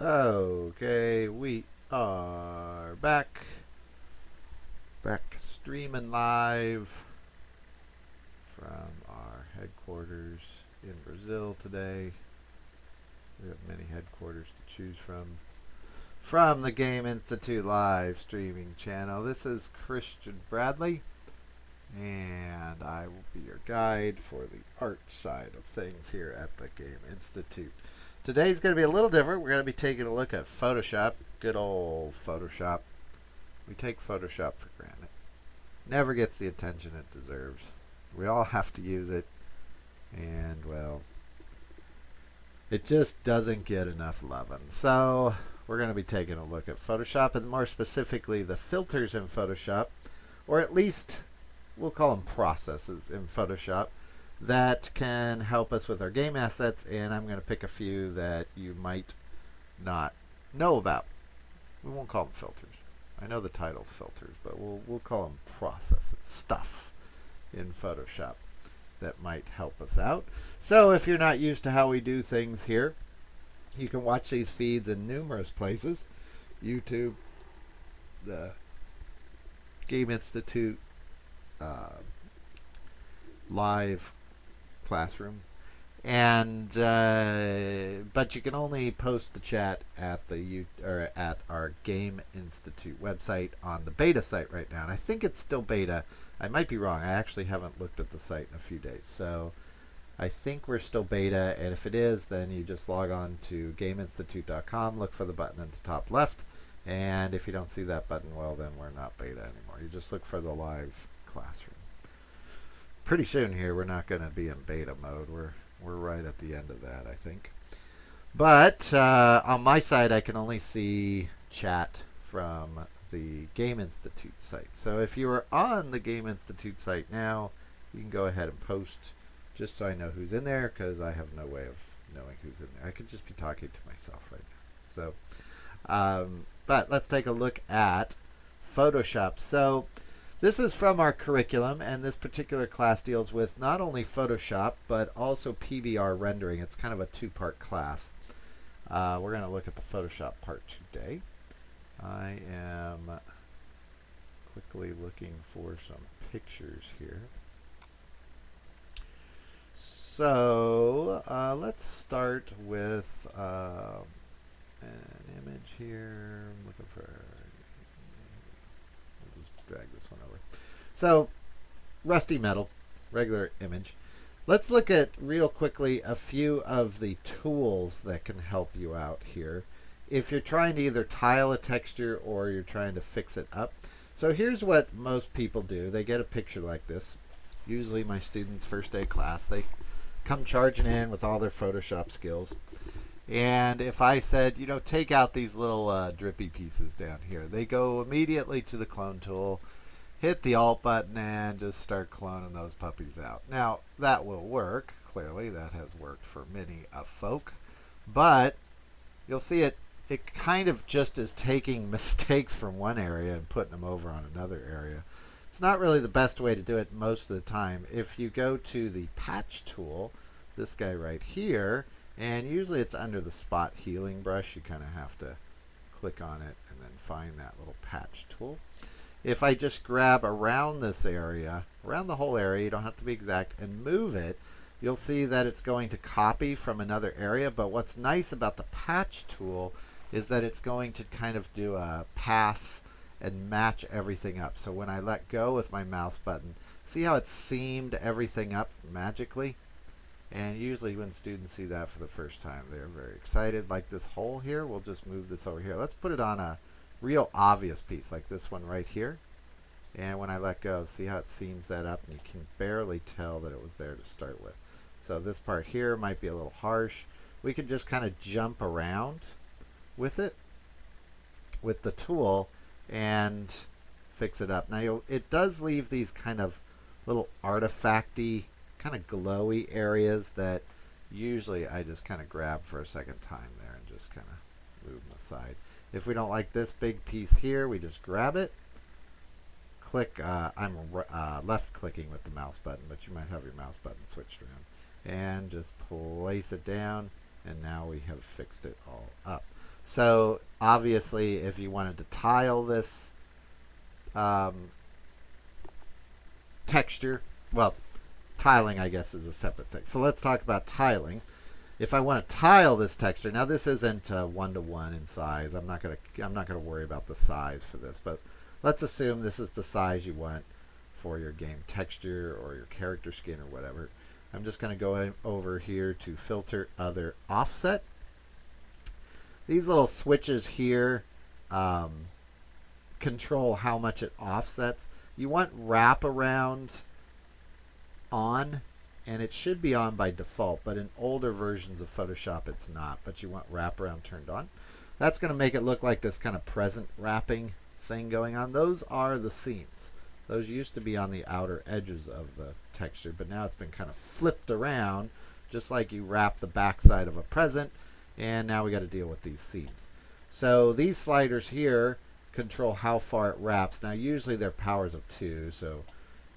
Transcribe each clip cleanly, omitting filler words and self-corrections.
Okay, we are back streaming live from our headquarters in Brazil today. We have many headquarters to choose from the Game Institute live streaming channel. This is Christian Bradley, and I will be your guide for the art side of things here at the Game Institute. Today's going to be a little different. We're going to be taking a look at Photoshop. Good old Photoshop. We take Photoshop for granted. Never gets the attention it deserves. We all have to use it. And, well, it just doesn't get enough loving. So, we're going to be taking a look at Photoshop, and more specifically the filters in Photoshop, or at least we'll call them processes in Photoshop, that can help us with our game assets, and I'm going to pick a few that you might not know about. We won't call them filters. I know the title's filters, but we'll call them processes, stuff in Photoshop that might help us out. So if you're not used to how we do things here, you can watch these feeds in numerous places. YouTube, the Game Institute, live classroom, and but you can only post the chat at the at our Game Institute website on the beta site right now, and I think it's still beta. I might be wrong. I actually haven't looked at the site in a few days, so I think we're still beta, and if it is, then you just log on to GameInstitute.com, look for the button at the top left, and if you don't see that button, well, then we're not beta anymore. You just look for the live classroom. Pretty soon here, we're not going to be in beta mode. We're right at the end of that, I think. But on my side, I can only see chat from the Game Institute site. So if you are on the Game Institute site now, you can go ahead and post, just so I know who's in there, because I have no way of knowing who's in there. I could just be talking to myself right now. So, but let's take a look at Photoshop. So this is from our curriculum, and this particular class deals with not only Photoshop, but also PBR rendering. It's kind of a two-part class. We're going to look at the Photoshop part today. I am quickly looking for some pictures here. So let's start with an image here. I'm looking for... drag this one over. So, rusty metal, regular image. Let's look at real quickly a few of the tools that can help you out here if you're trying to either tile a texture or you're trying to fix it up. So here's what most people do. They get a picture like this. Usually my students' first day class, they come charging in with all their Photoshop skills. And if I said, you know, take out these little drippy pieces down here, they go immediately to the clone tool, hit the Alt button, and just start cloning those puppies out. Now, that will work. Clearly, that has worked for many folk. But you'll see it kind of just is taking mistakes from one area and putting them over on another area. It's not really the best way to do it most of the time. If you go to the patch tool, this guy right here, and usually it's under the spot healing brush. You kind of have to click on it and then find that little patch tool. If I just grab around this area, around the whole area, you don't have to be exact, and move it, you'll see that it's going to copy from another area. But what's nice about the patch tool is that it's going to kind of do a pass and match everything up. So when I let go with my mouse button, see how it seamed everything up magically? And usually when students see that for the first time, they're very excited. Like this hole here, we'll just move this over here. Let's put it on a real obvious piece, like this one right here. And when I let go, see how it seams that up, and you can barely tell that it was there to start with. So this part here might be a little harsh. We can just kind of jump around with it, with the tool, and fix it up. Now, it does leave these kind of little artifacty, kind of glowy areas that usually I just kind of grab for a second time there and just kind of move them aside. If we don't like this big piece here, we just grab it, click, I'm left clicking with the mouse button, but you might have your mouse button switched around, and just place it down, and now we have fixed it all up. So obviously, if you wanted to tile this um, texture, well, tiling I guess is a separate thing. So let's talk about tiling. If I want to tile this texture, now this isn't 1-to-1 in size. I'm not gonna worry about the size for this, but let's assume this is the size you want for your game texture or your character skin or whatever. I'm just going to go over here to filter other offset. These little switches here control how much it offsets. You want wraparound on, and it should be on by default, but in older versions of Photoshop it's not, but you want wraparound turned on. That's going to make it look like this kind of present wrapping thing going on. Those are the seams. Those used to be on the outer edges of the texture, but now it's been kind of flipped around, just like you wrap the backside of a present, and now we got to deal with these seams. So these sliders here control how far it wraps. Now usually they're powers of 2, so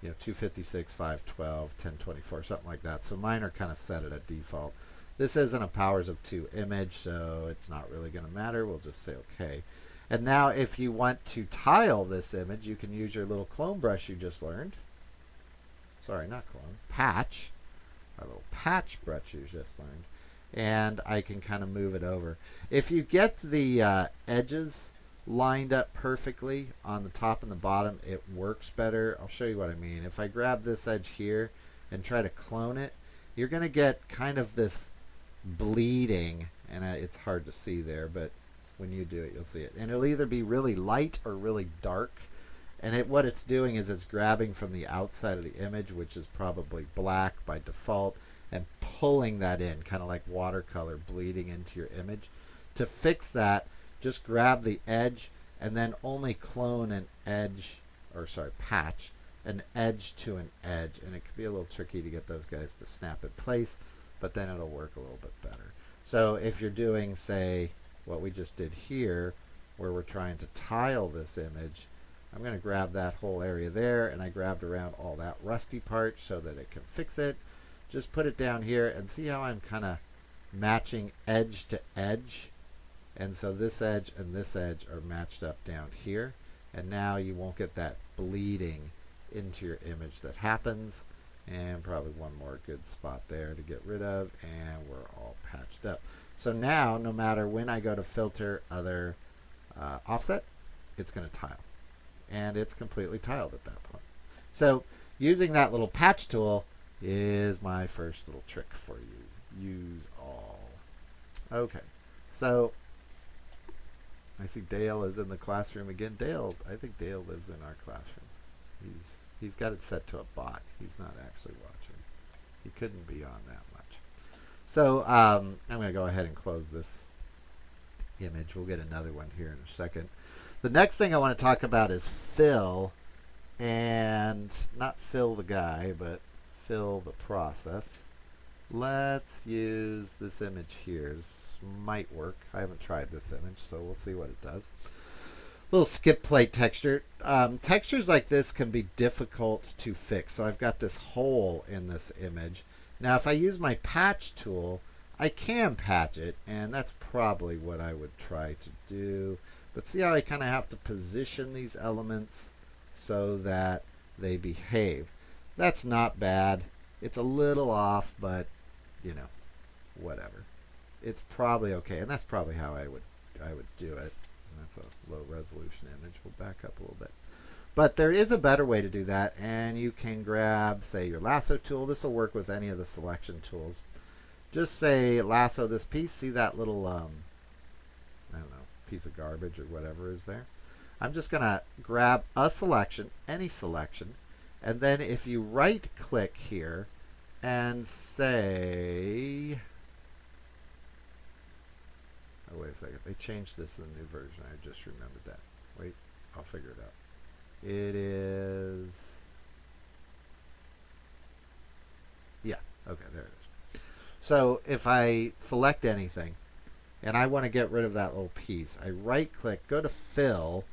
256, 512, 1024, something like that. So mine are kind of set at a default. This isn't a powers of 2 image, so it's not really going to matter. We'll just say okay. And now if you want to tile this image, you can use your little clone brush you just learned. Sorry, not clone. Patch. Our little patch brush you just learned. And I can kind of move it over. If you get the edges lined up perfectly on the top and the bottom, it works better. I'll show you what I mean. If I grab this edge here and try to clone it, you're going to get kind of this bleeding, and it's hard to see there, but when you do it, you'll see it. And it'll either be really light or really dark. And what it's doing is it's grabbing from the outside of the image, which is probably black by default, and pulling that in, kind of like watercolor bleeding into your image. To fix that, just grab the edge and then only clone an edge, or sorry, patch an edge to an edge. And it can be a little tricky to get those guys to snap in place, but then it'll work a little bit better. So if you're doing, say, what we just did here, where we're trying to tile this image, I'm going to grab that whole area there, and I grabbed around all that rusty part so that it can fix it. Just put it down here and see how I'm kind of matching edge to edge. And so this edge and this edge are matched up down here. And now you won't get that bleeding into your image that happens. And probably one more good spot there to get rid of, and we're all patched up. So now, no matter when I go to filter other offset, it's going to tile. And it's completely tiled at that point. So using that little patch tool is my first little trick for you. Use all. Okay, so I see Dale is in the classroom again. I think Dale lives in our classroom. He's got it set to a bot. He's not actually watching. He couldn't be on that much. So I'm going to go ahead and close this image. We'll get another one here in a second. The next thing I want to talk about is fill, and not fill the guy, but fill the process. Let's use this image here. This might work. I haven't tried this image, so we'll see what it does. Little skip plate texture. Textures like this can be difficult to fix. So I've got this hole in this image. Now if I use my patch tool, I can patch it, and that's probably what I would try to do. But see how I kind of have to position these elements so that they behave. That's not bad. It's a little off, but whatever. It's probably okay, and that's probably how I would do it. And that's a low resolution image. We'll back up a little bit. But there is a better way to do that, and you can grab, say, your lasso tool. This will work with any of the selection tools. Just say lasso this piece. See that little, I don't know, piece of garbage or whatever is there? I'm just going to grab a selection, any selection, and then if you right click here and say, oh wait a second, they changed this in the new version. I just remembered that. Wait, I'll figure it out. It is, yeah, okay, there it is. So if I select anything and I want to get rid of that little piece, I right click, go to fill,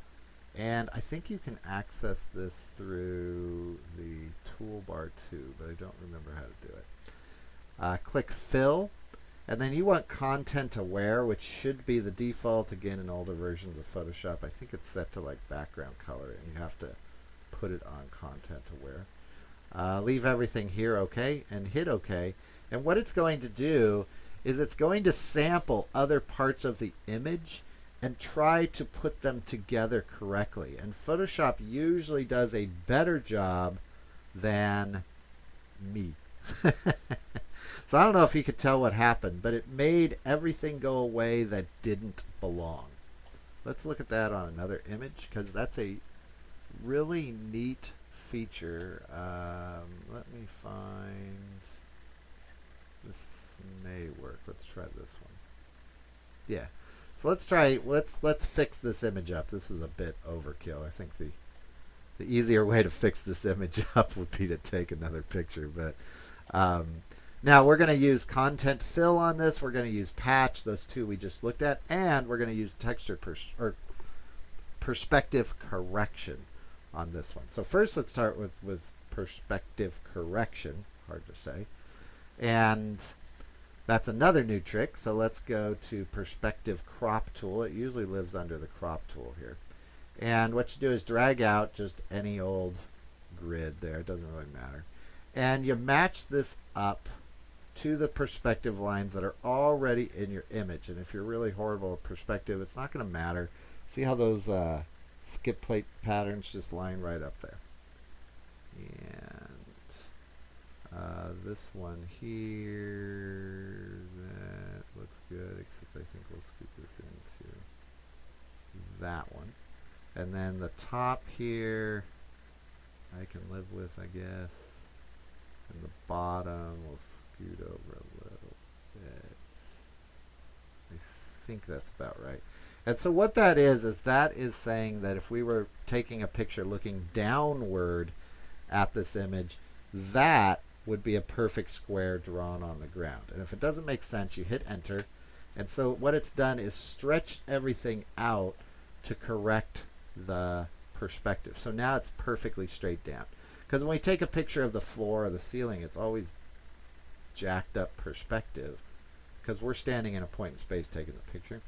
and I think you can access this through the toolbar too, but I don't remember how to do it. Click fill, And then you want content aware, which should be the default. Again, in older versions of Photoshop, I think it's set to like background color, and you have to put it on content aware. Leave everything here okay, and hit OK. And what it's going to do is it's going to sample other parts of the image and try to put them together correctly. And Photoshop usually does a better job than me. So I don't know if you could tell what happened, but it made everything go away that didn't belong. Let's look at that on another image, because that's a really neat feature. Let me find, this may work. Let's try this one. Yeah. So let's fix this image up. This is a bit overkill. I think the easier way to fix this image up would be to take another picture, but now we're going to use content fill on this. We're going to use patch, those two we just looked at, and we're going to use texture or perspective correction on this one. So first let's start with perspective correction, hard to say. And that's another new trick. So let's go to perspective crop tool. It usually lives under the crop tool here. And what you do is drag out just any old grid there. It doesn't really matter. And you match this up to the perspective lines that are already in your image. And if you're really horrible at perspective, it's not going to matter. See how those skip plate patterns just line right up there. And this one here, that looks good, except I think we'll scoot this into that one. And then the top here, I can live with, I guess. And the bottom, we'll scoot over a little bit. I think that's about right. And so what that is that is saying that if we were taking a picture looking downward at this image, that would be a perfect square drawn on the ground. And if it doesn't make sense, you hit enter. And so what it's done is stretched everything out to correct the perspective. So now it's perfectly straight down. Because when we take a picture of the floor or the ceiling, it's always jacked up perspective because we're standing in a point in space taking the picture.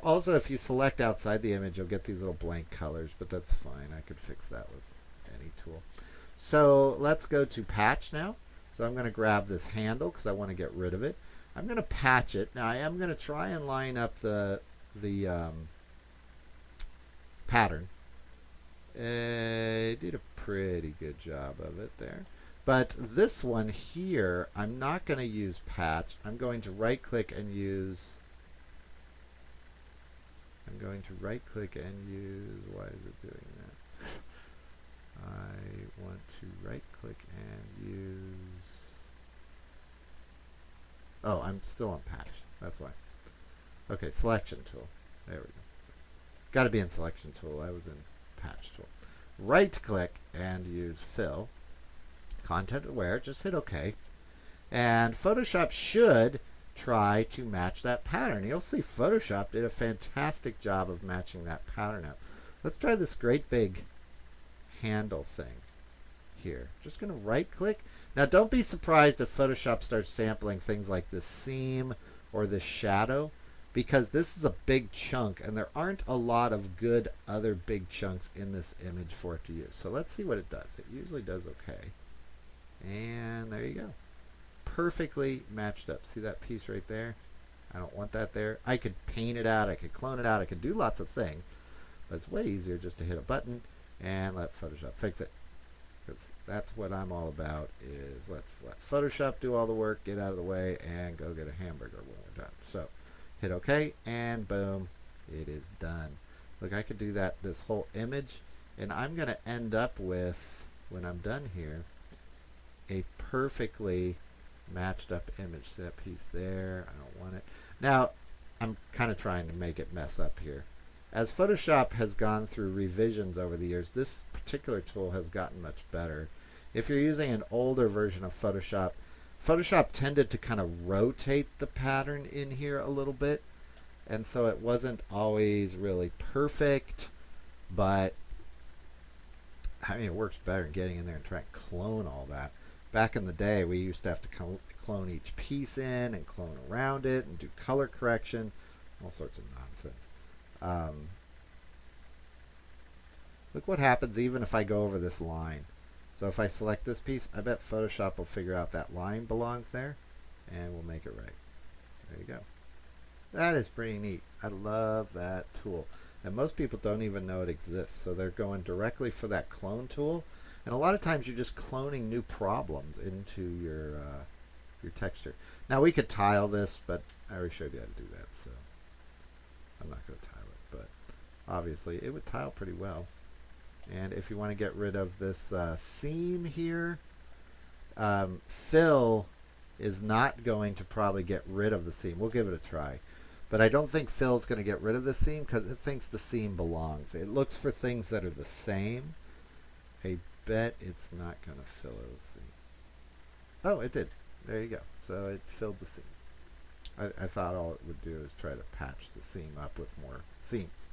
Also, if you select outside the image, you'll get these little blank colors, but that's fine. I could fix that with any tool. So let's go to patch now. So I'm going to grab this handle because I want to get rid of it. I'm going to patch it. Now I am going to try and line up the pattern. I did a pretty good job of it there. But this one here, I'm not going to use patch. I'm going to right click and use, why is it doing that? I want to right click and use, oh, I'm still on patch. That's why. Okay, selection tool. There we go. Got to be in selection tool. I was in patch tool. Right click and use fill. Content aware. Just hit OK. And Photoshop should try to match that pattern. You'll see Photoshop did a fantastic job of matching that pattern up. Let's try this great big handle thing here. Just going to right click. Now don't be surprised if Photoshop starts sampling things like this seam or this shadow, because this is a big chunk and there aren't a lot of good other big chunks in this image for it to use. So let's see what it does. It usually does okay. And there you go. Perfectly matched up. See that piece right there? I don't want that there. I could paint it out. I could clone it out. I could do lots of things. But it's way easier just to hit a button and let Photoshop fix it. Because that's what I'm all about, is let's let Photoshop do all the work, get out of the way, and go get a hamburger when we're done. So hit OK, and boom, it is done. Look, I could do that, this whole image, and I'm going to end up with, when I'm done here, a perfectly matched up image. See that piece there? I don't want it. Now, I'm kind of trying to make it mess up here. As Photoshop has gone through revisions over the years, this particular tool has gotten much better. If you're using an older version of Photoshop, Photoshop tended to kind of rotate the pattern in here a little bit, and so it wasn't always really perfect, but I mean, it works better than getting in there and trying to clone all that. back in the day, we used to have to clone each piece in and clone around it and do color correction, all sorts of nonsense. Look what happens even if I go over this line. So if I select this piece, I bet Photoshop will figure out that line belongs there, and we'll make it right. There you go. That is pretty neat. I love that tool. And most people don't even know it exists, so they're going directly for that clone tool. And a lot of times you're just cloning new problems into your texture. Now we could tile this, but I already showed you how to do that, so I'm not going to tile it. But obviously it would tile pretty well. And if you want to get rid of this seam here, fill is not going to probably get rid of the seam. We'll give it a try. But I don't think fill's going to get rid of the seam because it thinks the seam belongs. It looks for things that are the same. I bet it's not going to fill the seam. Oh, it did. There you go. So it filled the seam. I thought all it would do is try to patch the seam up with more seams.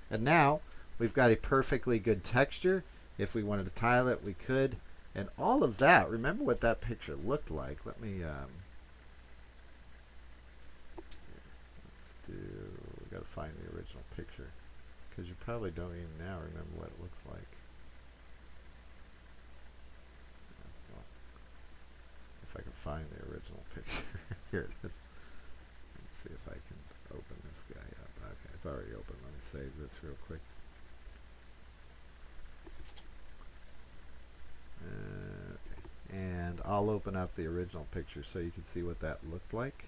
And now we've got a perfectly good texture. If we wanted to tile it, we could. And all of that, remember what that picture looked like. Let me, let's do, we got to find the original picture. Because you probably don't even now remember what it looks like. If I can find the original picture. Here it is. Let's see if I can open this guy up. Okay, it's already open. Let me save this real quick. Okay. And I'll open up the original picture so you can see what that looked like.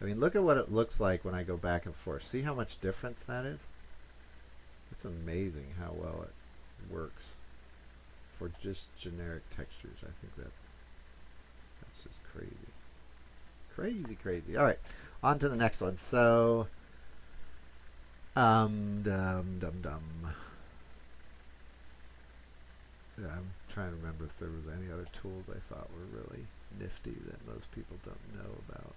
I mean, look at what it looks like when I go back and forth. See how much difference that is? It's amazing how well it works for just generic textures. I think that's just crazy. Crazy, crazy. All right, on to the next one. So, I'm trying to remember if there was any other tools I thought were really nifty that most people don't know about.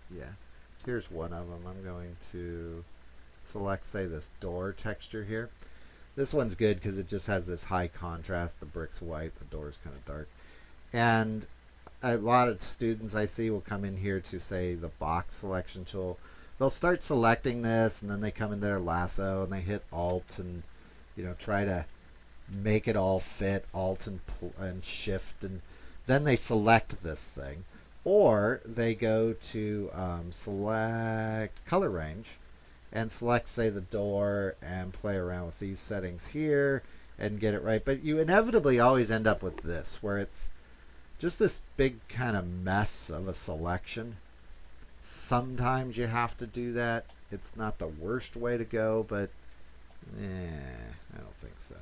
Yeah, here's one of them. I'm going to select, say, this door texture here. This one's good because it just has this high contrast. The brick's white, the door's kind of dark. And a lot of students I see will come in here to, say, the box selection tool. They'll start selecting this, and then they come into their lasso, and they hit Alt and, you know, try to make it all fit, Alt and Shift, and then they select this thing. Or they go to select color range and select, say, the door and play around with these settings here and get it right. But you inevitably always end up with this, where it's just this big kind of mess of a selection. Sometimes you have to do that. It's not the worst way to go, but I don't think so.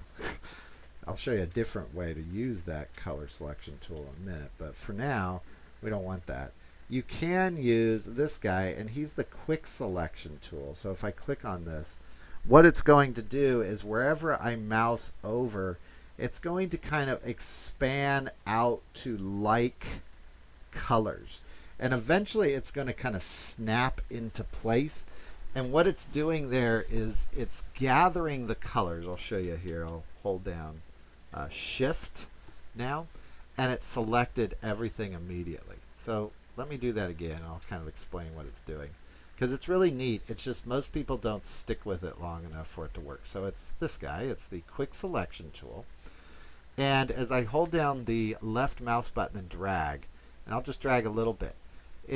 I'll show you a different way to use that color selection tool in a minute, but for now, we don't want that. You can use this guy, and he's the quick selection tool. So if I click on this, what it's going to do is wherever I mouse over, it's going to kind of expand out to like colors. And eventually it's going to kind of snap into place. And what it's doing there is it's gathering the colors. I'll show you here. I'll hold down Shift now, and it selected everything immediately. So let me do that again. I'll kind of explain what it's doing, because it's really neat. It's just most people don't stick with it long enough for it to work. So it's this guy. It's the quick selection tool. And as I hold down the left mouse button and drag, and I'll just drag a little bit,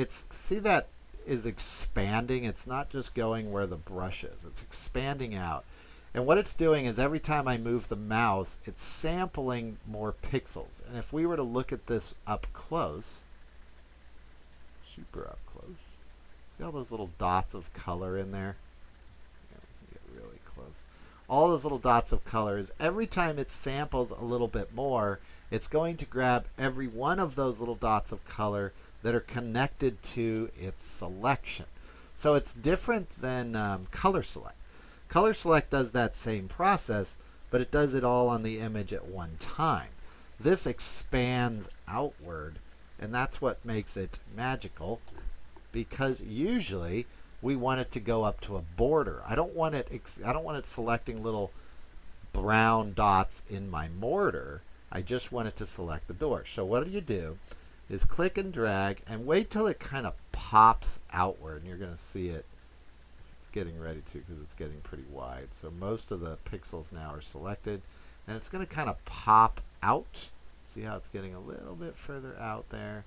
see that is expanding. It's not just going where the brush is. It's expanding out. And what it's doing is every time I move the mouse, it's sampling more pixels. And if we were to look at this up close, super up close, see all those little dots of color in there? Yeah, we can get really close. All those little dots of color is every time it samples a little bit more, it's going to grab every one of those little dots of color that are connected to its selection. So it's different than color select. Color select does that same process, but it does it all on the image at one time. This expands outward, and that's what makes it magical, because usually we want it to go up to a border. I don't want it selecting little brown dots in my mortar. I just want it to select the door. So what do is click and drag and wait till it kind of pops outward, and you're going to see it. It's getting ready to, because it's getting pretty wide. So most of the pixels now are selected, and it's going to kind of pop out. See how it's getting a little bit further out there,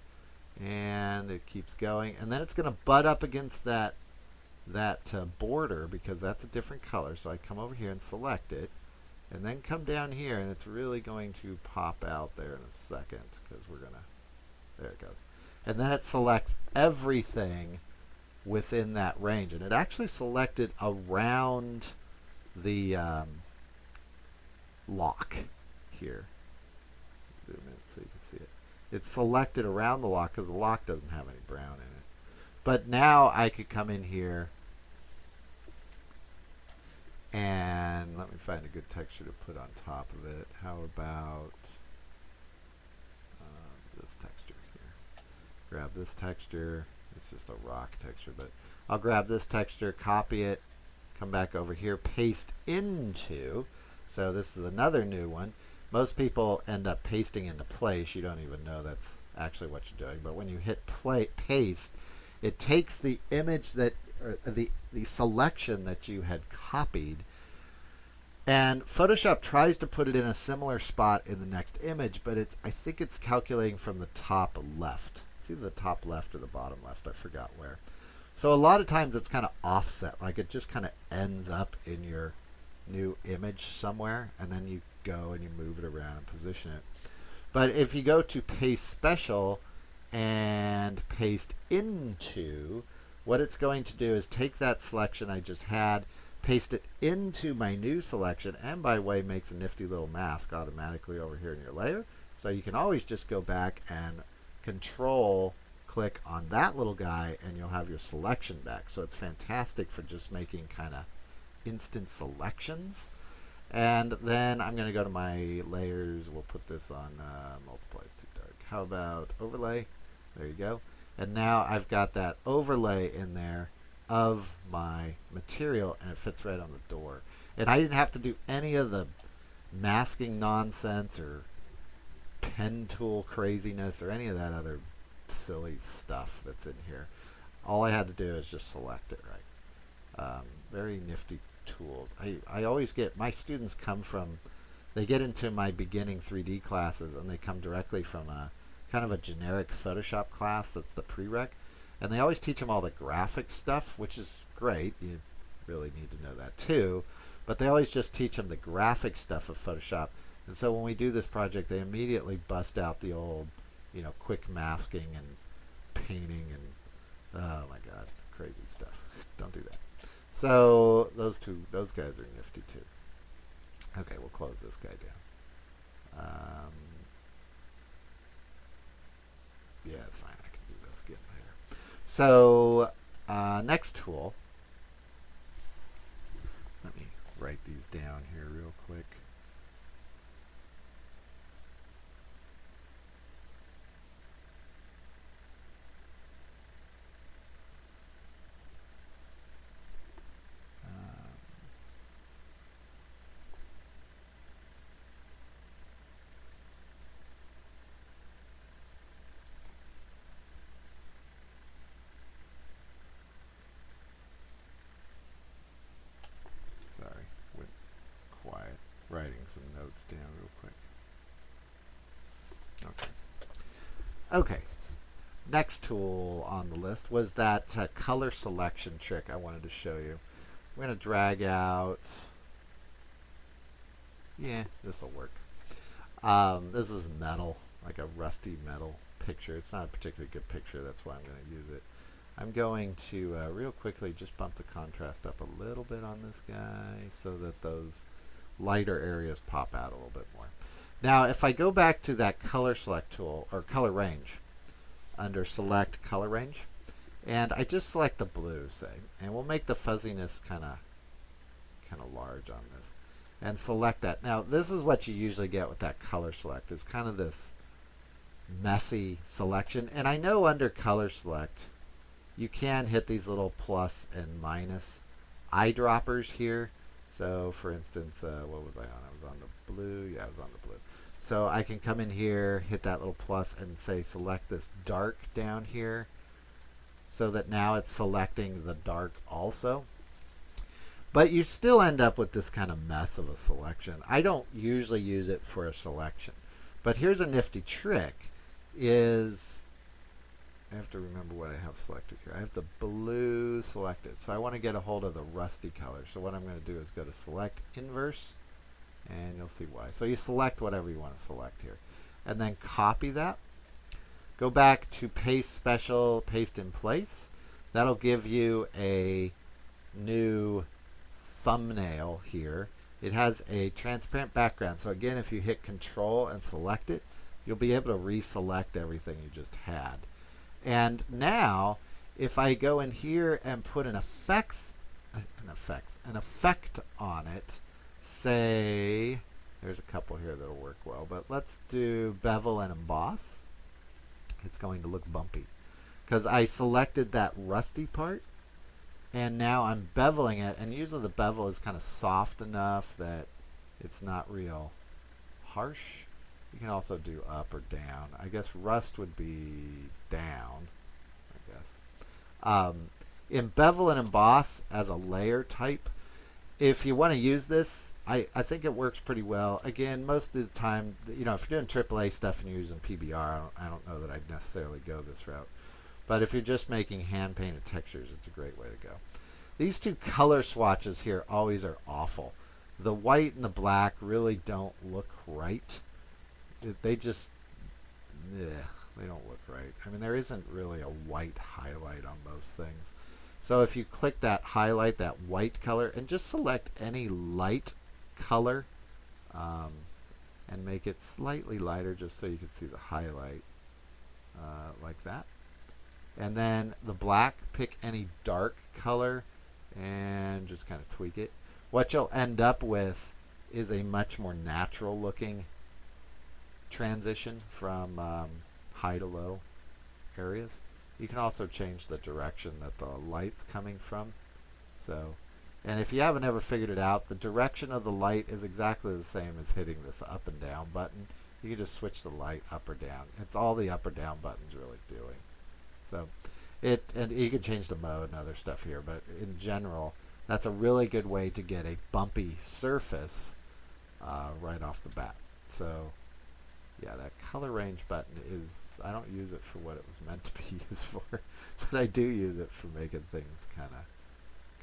and it keeps going, and then it's going to butt up against that border, because that's a different color. So I come over here and select it, and then come down here, and it's really going to pop out there in a second, because we're gonna, there it goes. And then it selects everything within that range, and it actually selected around the lock here. Zoom in so you can see it. It's selected around the lock because the lock doesn't have any brown in it. But now I could come in here and let me find a good texture to put on top of it. How about this texture here? Grab this texture. It's just a rock texture, but I'll grab this texture, copy it, come back over here, paste into. So this is another new one. Most people end up pasting into place. You don't even know that's actually what you're doing. But when you hit paste, it takes the image that, or the selection that you had copied, and Photoshop tries to put it in a similar spot in the next image, but I think it's calculating from the top left. It's either the top left or the bottom left. I forgot where. So a lot of times it's kind of offset, like it just kind of ends up in your new image somewhere, and then you go and you move it around and position it. But if you go to paste special and paste into, what it's going to do is take that selection I just had, paste it into my new selection, and by the way makes a nifty little mask automatically over here in your layer. So you can always just go back and control click on that little guy and you'll have your selection back. So it's fantastic for just making kind of instant selections. And then I'm going to go to my layers. We'll put this on multiply is too dark. How about overlay? There you go. And now I've got that overlay in there of my material, and it fits right on the door. And I didn't have to do any of the masking nonsense or pen tool craziness or any of that other silly stuff that's in here. All I had to do is just select it right. Very nifty tools. I always get, my students come from, they get into my beginning 3D classes and they come directly from a kind of a generic Photoshop class that's the prereq, and they always teach them all the graphic stuff, which is great. You really need to know that too, but they always just teach them the graphic stuff of Photoshop. And so when we do this project, they immediately bust out the old, quick masking and painting and oh my god, crazy stuff. Don't do that. So those guys are nifty too. Okay, we'll close this guy down. Yeah, it's fine. I can do this again later. So next tool. Let me write these down here real quick. Writing some notes down real quick. Okay. Next tool on the list was that color selection trick I wanted to show you. We're going to drag out. Yeah, this will work. This is metal, like a rusty metal picture. It's not a particularly good picture. That's why I'm going to use it. I'm going to real quickly just bump the contrast up a little bit on this guy so that those lighter areas pop out a little bit more. Now if I go back to that color select tool, or color range, under select color range, and I just select the blue, say, and we'll make the fuzziness kind of large on this, and select that. Now this is what you usually get with that color select. It's kind of this messy selection, and I know under color select you can hit these little plus and minus eyedroppers here. So for instance, what was I on? I was on the blue. Yeah, I was on the blue. So I can come in here, hit that little plus, and say select this dark down here, so that now it's selecting the dark also. But you still end up with this kind of mess of a selection. I don't usually use it for a selection. But here's a nifty trick is, I have to remember what I have selected here. I have the blue selected. So I want to get a hold of the rusty color. So what I'm going to do is go to select inverse, and you'll see why. So you select whatever you want to select here. And then copy that. Go back to paste special, paste in place. That'll give you a new thumbnail here. It has a transparent background. So again, if you hit Control and select it, you'll be able to reselect everything you just had. And now, if I go in here and put an effect on it, say, there's a couple here that'll work well, but let's do bevel and emboss. It's going to look bumpy because I selected that rusty part, and now I'm beveling it, and usually the bevel is kind of soft enough that it's not real harsh. You can also do up or down. I guess rust would be down, I guess. In bevel and emboss as a layer type, if you want to use this, I think it works pretty well. Again, most of the time, you know, if you're doing AAA stuff and you're using PBR, I don't know that I'd necessarily go this route. But if you're just making hand-painted textures, it's a great way to go. These two color swatches here always are awful. The white and the black really don't look right. They just, they don't look right. I mean, there isn't really a white highlight on most things. So if you click that highlight, that white color, and just select any light color and make it slightly lighter just so you can see the highlight like that. And then the black, pick any dark color and just kind of tweak it. What you'll end up with is a much more natural looking transition from high to low areas. You can also change the direction that the light's coming from. So, and if you haven't ever figured it out, the direction of the light is exactly the same as hitting this up and down button. You can just switch the light up or down. It's all the up or down buttons really doing. So, and you can change the mode and other stuff here, but in general, that's a really good way to get a bumpy surface right off the bat. So, yeah, that color range button is, I don't use it for what it was meant to be used for, but I do use it for making things kind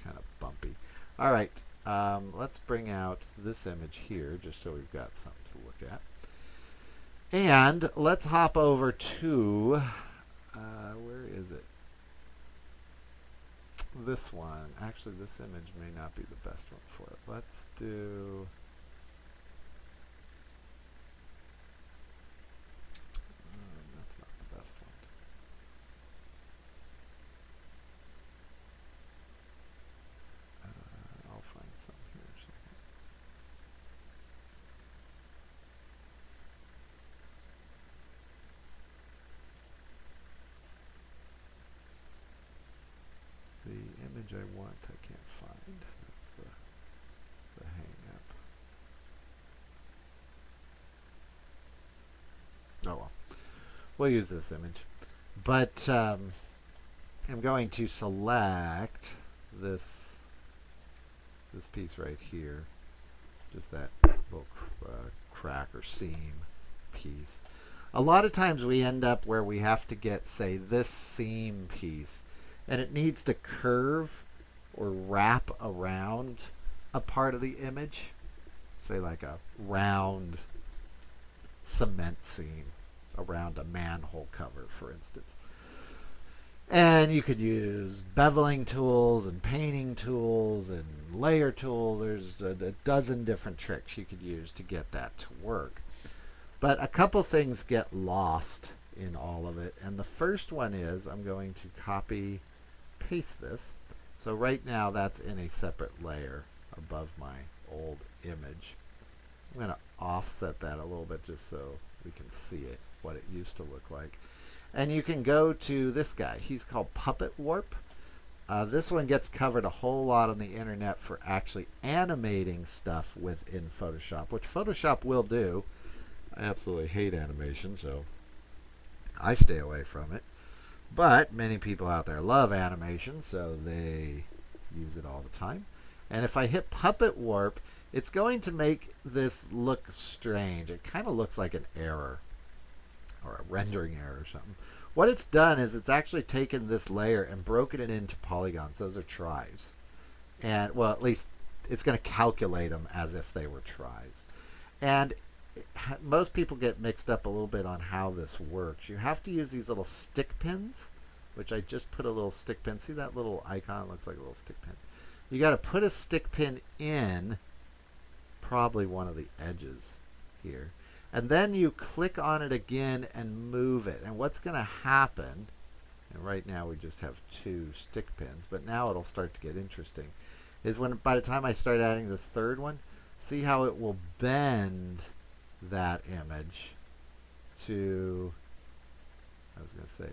of bumpy. All right, let's bring out this image here just so we've got something to look at. And let's hop over to, where is it? This one. Actually, this image may not be the best one for it. Let's do... that's not the best one. I'll find some here in a second. The image I want, I can't find. That's the hang up. Oh well. We'll use this image. But I'm going to select this piece right here. Just that little crack or seam piece. A lot of times we end up where we have to get, say, this seam piece, and it needs to curve or wrap around a part of the image, say like a round cement seam around a manhole cover, for instance. And you could use beveling tools and painting tools and layer tools. There's a dozen different tricks you could use to get that to work. But a couple things get lost in all of it. And the first one is, I'm going to copy paste this. So right now that's in a separate layer above my old image. I'm going to offset that a little bit just so we can see it, what it used to look like. And you can go to this guy. He's called Puppet Warp. This one gets covered a whole lot on the internet for actually animating stuff within Photoshop, which Photoshop will do. I absolutely hate animation, so I stay away from it. But many people out there love animation, so they use it all the time. And if I hit Puppet Warp, it's going to make this look strange. It kind of looks like an error or a rendering error or something. What it's done is it's actually taken this layer and broken it into polygons. Those are tribes. And, well, at least it's going to calculate them as if they were tribes. And most people get mixed up a little bit on how this works. You have to use these little stick pins, which I just put a little stick pin. See that little icon? It looks like a little stick pin. You got to put a stick pin in probably one of the edges here. And then you click on it again and move it. And what's going to happen, and right now we just have 2 stick pins, but now it'll start to get interesting, is when by the time I start adding this third one, see how it will bend that image to, I was going to say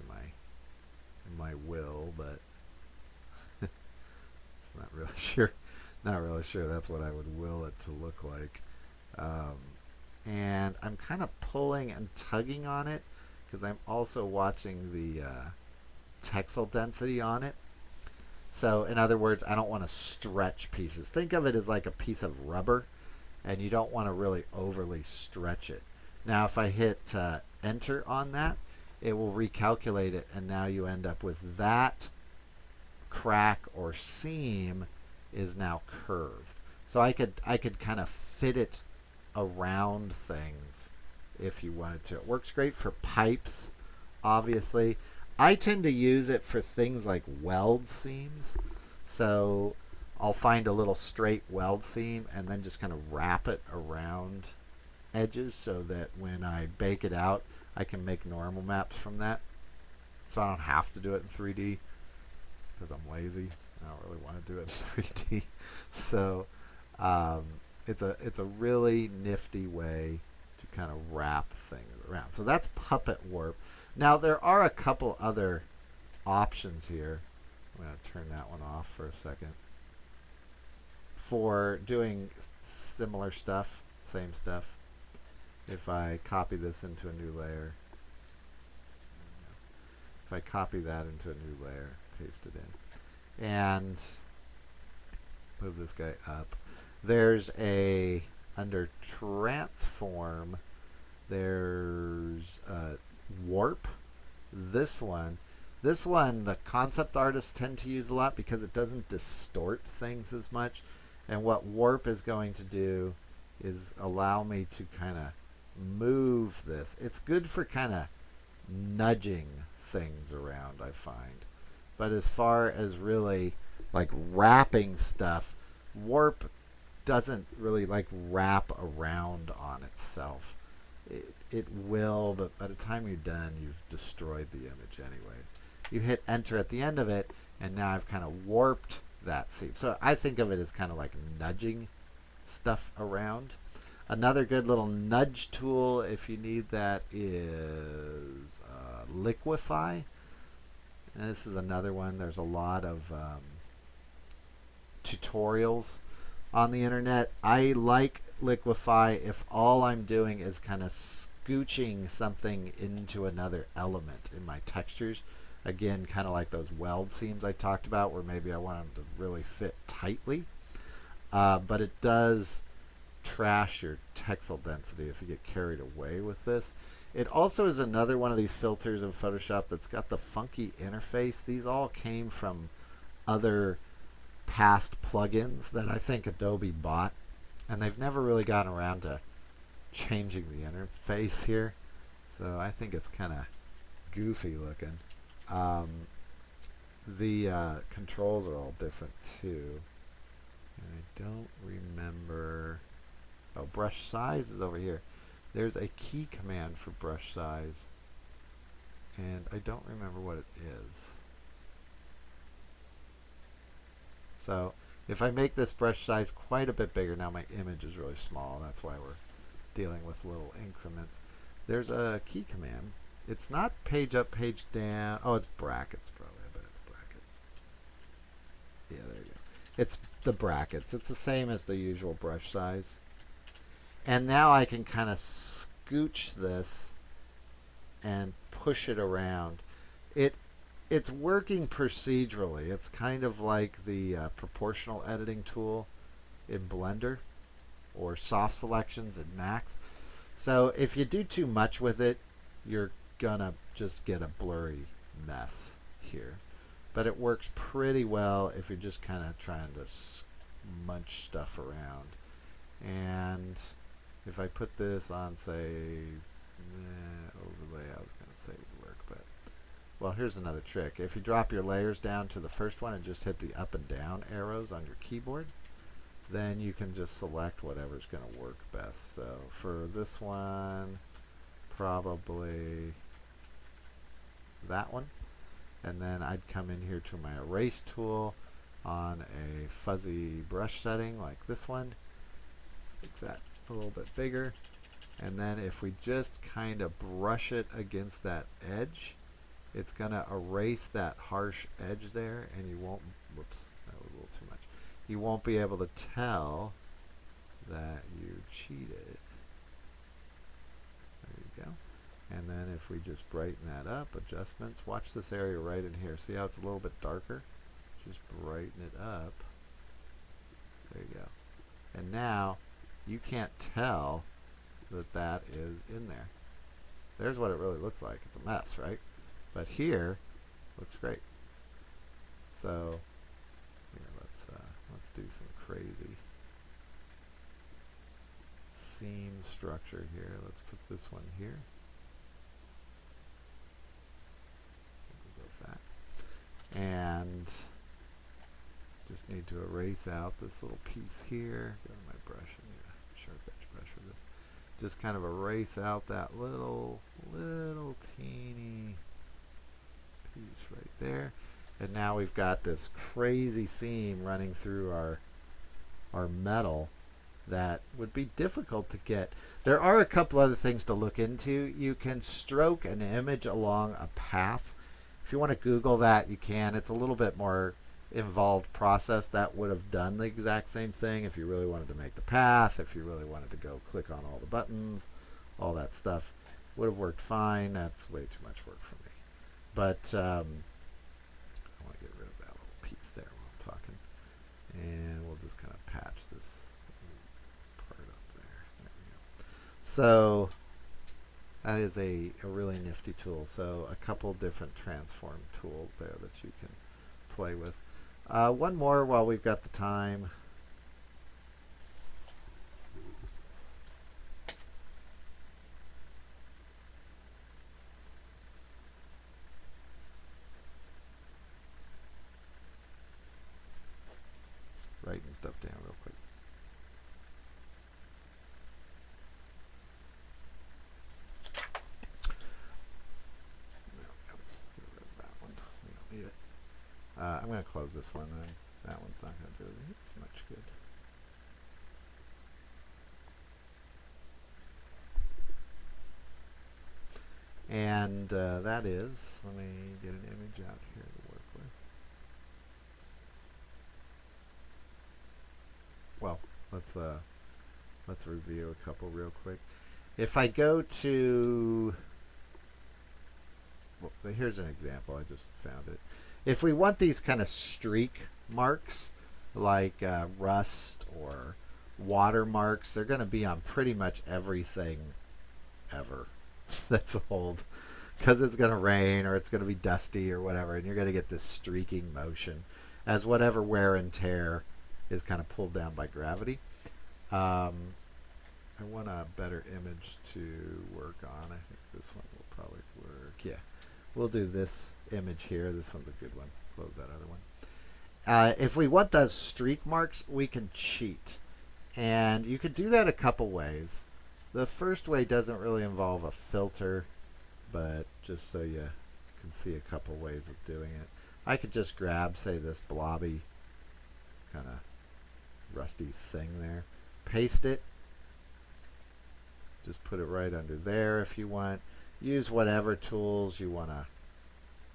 my will, but it's not really sure that's what I would will it to look like. And I'm kind of pulling and tugging on it because I'm also watching the texel density on it. So in other words, I don't want to stretch pieces. Think of it as like a piece of rubber, and you don't want to really overly stretch it. Now if I hit enter on that, it will recalculate it, and now you end up with that crack or seam is now curved. So I could kind of fit it around things if you wanted to. It works great for pipes, obviously. I tend to use it for things like weld seams. So I'll find a little straight weld seam and then just kind of wrap it around edges so that when I bake it out, I can make normal maps from that. So I don't have to do it in 3D because I'm lazy. I don't really want to do it in 3D. So it's a really nifty way to kind of wrap things around. So that's Puppet Warp. Now there are a couple other options here. I'm going to turn that one off for a second. For doing similar stuff, same stuff. If I copy this into a new layer, if I copy that into a new layer, paste it in, and move this guy up, there's a, under transform, there's warp. This one the concept artists tend to use a lot because it doesn't distort things as much. And what warp is going to do is allow me to kind of move this. It's good for kind of nudging things around, I find. But as far as really like wrapping stuff, warp doesn't really like wrap around on itself. It will, but by the time you're done, you've destroyed the image anyways. You hit enter at the end of it, and now I've kind of warped that seam. So I think of it as kind of like nudging stuff around. Another good little nudge tool, if you need that, is Liquify. And this is another one. There's a lot of tutorials on the internet. I like Liquify if all I'm doing is kind of scooching something into another element in my textures. Again, kind of like those weld seams I talked about where maybe I want them to really fit tightly. But it does trash your texel density if you get carried away with this. It also is another one of these filters in Photoshop that's got the funky interface. These all came from other past plugins that I think Adobe bought, and they've never really gotten around to changing the interface here. So I think it's kind of goofy looking. The controls are all different too. And I don't remember. Oh, brush size is over here. There's a key command for brush size, and I don't remember what it is. So if I make this brush size quite a bit bigger, now my image is really small. That's why we're dealing with little increments. There's a key command. It's not page up, page down. Oh, it's brackets probably. I bet it's brackets. Yeah, there you go. It's the brackets. It's the same as the usual brush size. And now I can kind of scooch this and push it around. It it's working procedurally. It's kind of like the proportional editing tool in Blender or soft selections in Max. So if you do too much with it, you're gonna just get a blurry mess here. But it works pretty well if you're just kind of trying to munch stuff around. And if I put this on, say, overlay, I was going to say would work, but well, here's another trick. If you drop your layers down to the first one and just hit the up and down arrows on your keyboard, then you can just select whatever's going to work best. So for this one, probably that one. And then I'd come in here to my erase tool on a fuzzy brush setting like this one. Make that a little bit bigger. And then if we just kind of brush it against that edge, it's going to erase that harsh edge there, and you won't, whoops, that was a little too much. You won't be able to tell that you cheated. There you go. And then if we just brighten that up, adjustments, watch this area right in here. See how it's a little bit darker? Just brighten it up. There you go. And now you can't tell that that is in there. There's what it really looks like. It's a mess, right? But here, looks great. So here, let's do some crazy seam structure here. Let's put this one here. And just need to erase out this little piece here. Go to my brush and get a sharp edge brush for this. Just kind of erase out that little teeny piece right there. And now we've got this crazy seam running through our metal that would be difficult to get. There are a couple other things to look into. You can stroke an image along a path. If you want to Google that, you can. It's a little bit more involved process. That would have done the exact same thing if you really wanted to make the path, if you really wanted to go click on all the buttons, all that stuff. Would have worked fine. That's way too much work for me. But I want to get rid of that little piece there while I'm talking. And we'll just kind of patch this part up there. There we go. So that is a really nifty tool. So a couple different transform tools there that you can play with. One more while we've got the time. Writing stuff down real quick. I'm going to close this one. That one's not going to do as much good. And that is, let me get an image out here to work with. Well, let's review a couple real quick. If I go to, well, here's an example. I just found it. If we want these kind of streak marks, like rust or watermarks, they're going to be on pretty much everything ever that's old, because it's going to rain or it's going to be dusty or whatever, and you're going to get this streaking motion as whatever wear and tear is kind of pulled down by gravity. I want a better image to work on. I think this one will probably work. Yeah. We'll do this image here. This one's a good one. Close that other one. If we want those streak marks, we can cheat. And you could do that a couple ways. The first way doesn't really involve a filter, but just so you can see a couple ways of doing it. I could just grab, say, this blobby kind of rusty thing there. Paste it. Just put it right under there if you want. Use whatever tools you want to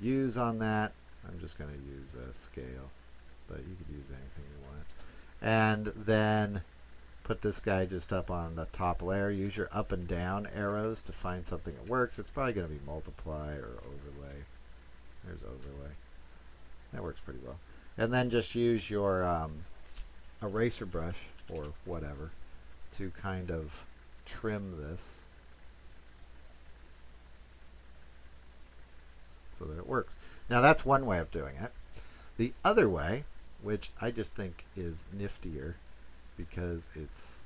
use on that. I'm just going to use a scale. but you could use anything you want. And then put this guy just up on the top layer. Use your up and down arrows to find something that works. It's probably going to be multiply or overlay. There's overlay. That works pretty well. And then just use your eraser brush or whatever to kind of trim this so that it works. Now that's one way of doing it. The other way, which I just think is niftier because it's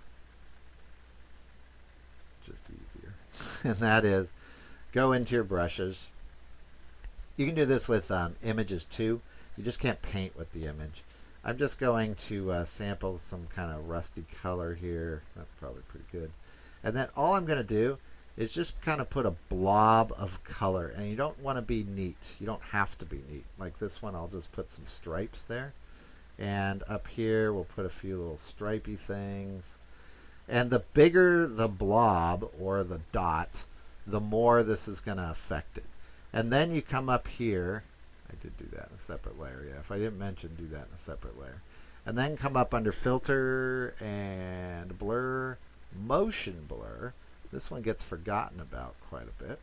just easier, and that is go into your brushes. You can do this with images too. You just can't paint with the image. I'm just going to sample some kind of rusty color here. That's probably pretty good. And then all I'm going to do is just kind of put a blob of color. And you don't want to be neat. You don't have to be neat. Like this one, I'll just put some stripes there. And up here, we'll put a few little stripey things. And the bigger the blob or the dot, the more this is going to affect it. And then you come up here. I did do that in a separate layer. Yeah, if I didn't mention, do that in a separate layer. And then come up under filter and blur, motion blur. This one gets forgotten about quite a bit.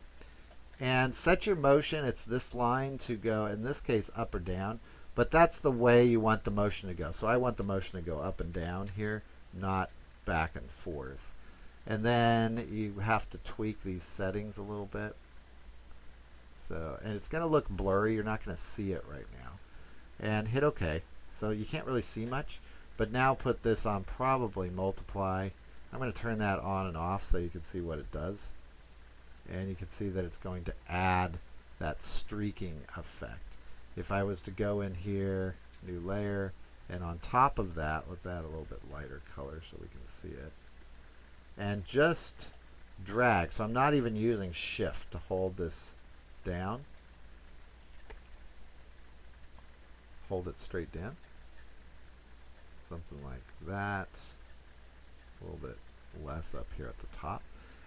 And set your motion. It's this line to go, in this case, up or down. But that's the way you want the motion to go. So I want the motion to go up and down here, not back and forth. And then you have to tweak these settings a little bit. So, and it's going to look blurry. You're not going to see it right now. And hit OK. So you can't really see much. But now put this on probably multiply. I'm going to turn that on and off so you can see what it does. And you can see that it's going to add that streaking effect. If I was to go in here, new layer, and on top of that, let's add a little bit lighter color so we can see it. And just drag. So I'm not even using shift to hold this down. Hold it straight down. Something like that. A little bit less up here at the top.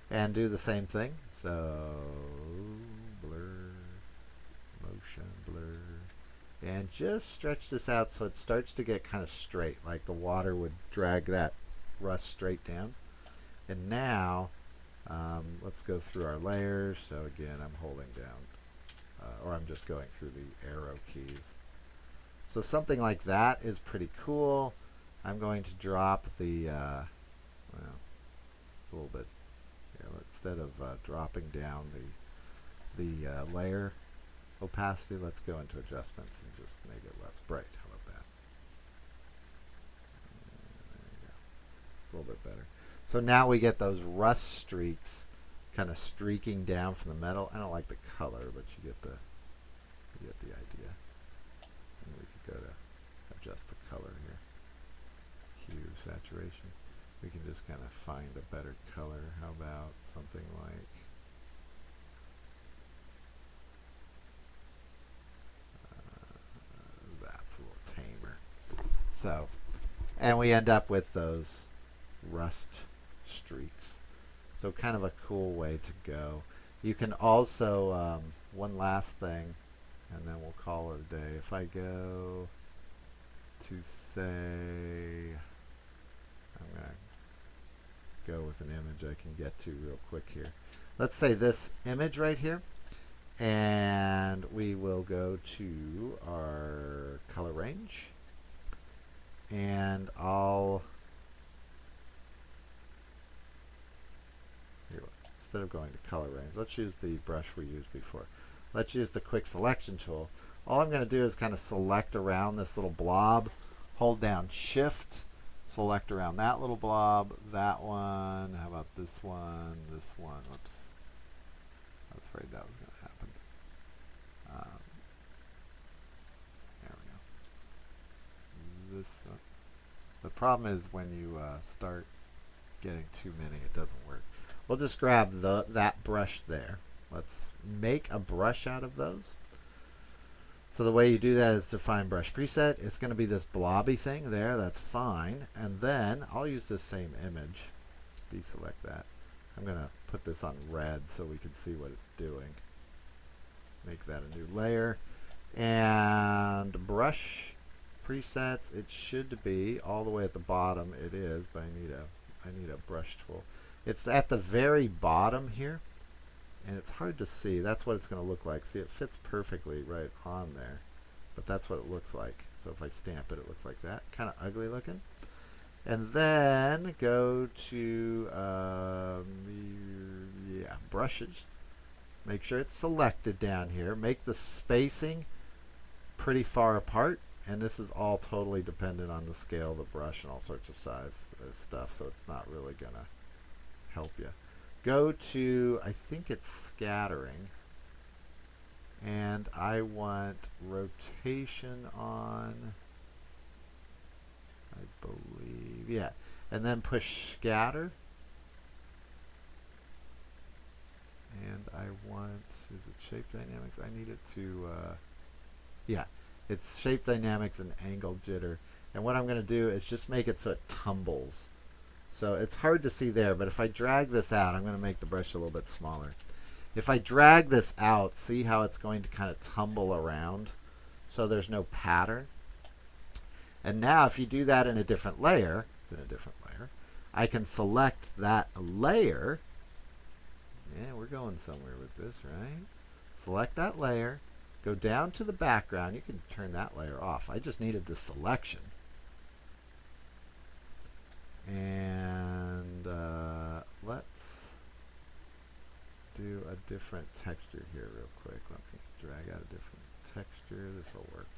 And do the same thing. So blur, motion blur. And just stretch this out so it starts to get kind of straight, like the water would drag that rust straight down. And now let's go through our layers. So again, I'm holding down, or I'm just going through the arrow keys. So something like that is pretty cool. I'm going to drop the, well, it's a little bit, instead of dropping down the layer opacity, let's go into adjustments and just make it less bright. How about that? There you go. It's a little bit better. So now we get those rust streaks kind of streaking down from the metal. I don't like the color, but you get the idea. And we could go to adjust the color here. Hue, saturation. We can just kind of find a better color. How about something like that's a little tamer. So, and we end up with those rust streaks. So kind of a cool way to go. You can also, one last thing, and then we'll call it a day. If I go to say, I'm going to go with an image I can get to real quick here. Let's say this image right here. And we will go to our color range. And I'll, instead of going to color range, let's use the brush we used before. Let's use the quick selection tool. All I'm going to do is kind of select around this little blob, hold down shift, select around that little blob, that one, how about this one, whoops. I was afraid that was going to happen. There we go. This, the problem is when you start getting too many, it doesn't work. We'll just grab that brush there. Let's make a brush out of those. So the way you do that is define brush preset. It's going to be this blobby thing there. That's fine. And then I'll use this same image. Deselect that. I'm going to put this on red so we can see what it's doing. Make that a new layer. And brush presets, it should be all the way at the bottom. It is, but I need a brush tool. It's at the very bottom here, and it's hard to see. That's what it's going to look like. See, it fits perfectly right on there, but that's what it looks like. So if I stamp it, it looks like that. Kind of ugly looking. And then go to brushes. Make sure it's selected down here. Make the spacing pretty far apart, and this is all totally dependent on the scale of the brush and all sorts of size stuff, so it's not really gonna help you. Go to, I think it's scattering, and I want rotation on, I believe, yeah, and then push scatter. And I want, is it shape dynamics? I need it to, yeah, it's shape dynamics and angle jitter. And what I'm going to do is just make it so it tumbles. So it's hard to see there, but if I drag this out, I'm going to make the brush a little bit smaller. If I drag this out, see how it's going to kind of tumble around? So there's no pattern. And now if you do that in a different layer, it's in a different layer, I can select that layer. Yeah, we're going somewhere with this, right? Select that layer, go down to the background. You can turn that layer off. I just needed the selection. And let's do a different texture here real quick. Let me drag out a different texture. This will work.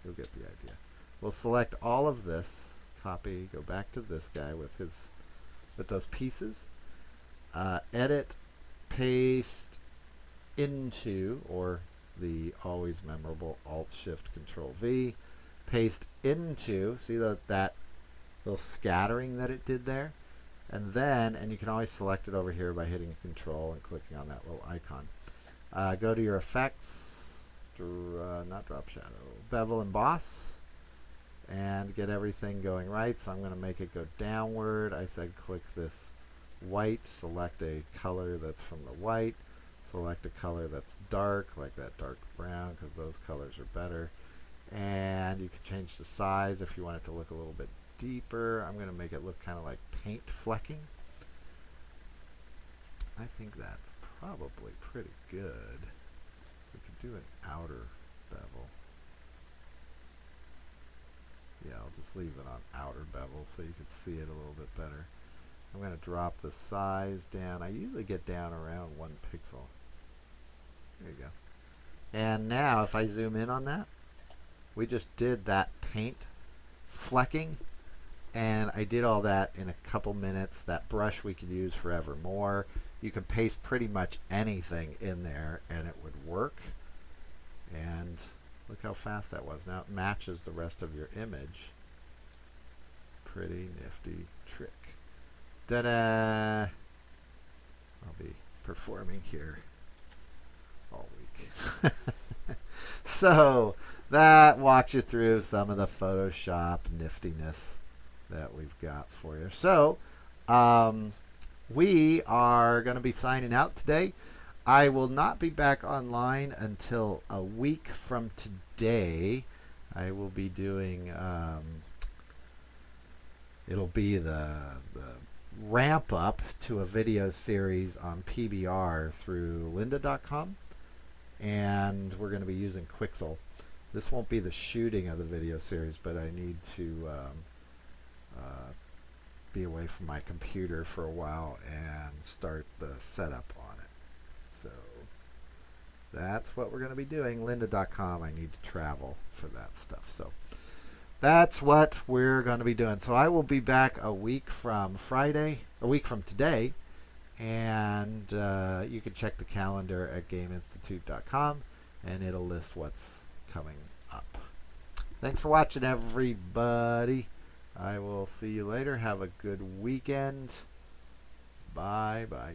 You'll get the idea. We'll select all of this, copy, go back to this guy with those pieces. Edit, paste into, or the always memorable Alt-Shift-Control-V, paste into, see that little scattering that it did there? And then, and you can always select it over here by hitting Control and clicking on that little icon. Go to your effects, not drop shadow, bevel emboss, and get everything going right. So I'm going to make it go downward. I said click this white, select a color that's from the white, select a color that's dark, like that dark brown, because those colors are better. And you can change the size if you want it to look a little bit deeper. I'm going to make it look kind of like paint flecking. I think that's probably pretty good. We could do an outer bevel. Yeah, I'll just leave it on outer bevel so you can see it a little bit better. I'm going to drop the size down. I usually get down around 1 pixel. There you go. And now if I zoom in on that, we just did that paint flecking, and I did all that in a couple minutes. That brush we could use forevermore. You could paste pretty much anything in there and it would work. And look how fast that was. Now it matches the rest of your image. Pretty nifty trick. Ta-da! I'll be performing here all week. So that walks you through some of the Photoshop niftiness that we've got for you. So we are going to be signing out today. I will not be back online until a week from today. I will be doing, it'll be the ramp up to a video series on PBR through lynda.com, and we're going to be using Quixel. This won't be the shooting of the video series, but I need to be away from my computer for a while and start the setup on it. So that's what we're going to be doing. lynda.com. I need to travel for that stuff. So that's what we're going to be doing. So I will be back a week from Friday, a week from today, and you can check the calendar at gameinstitute.com, and it'll list what's coming up. Thanks for watching, everybody. I will see you later. Have a good weekend. Bye-bye.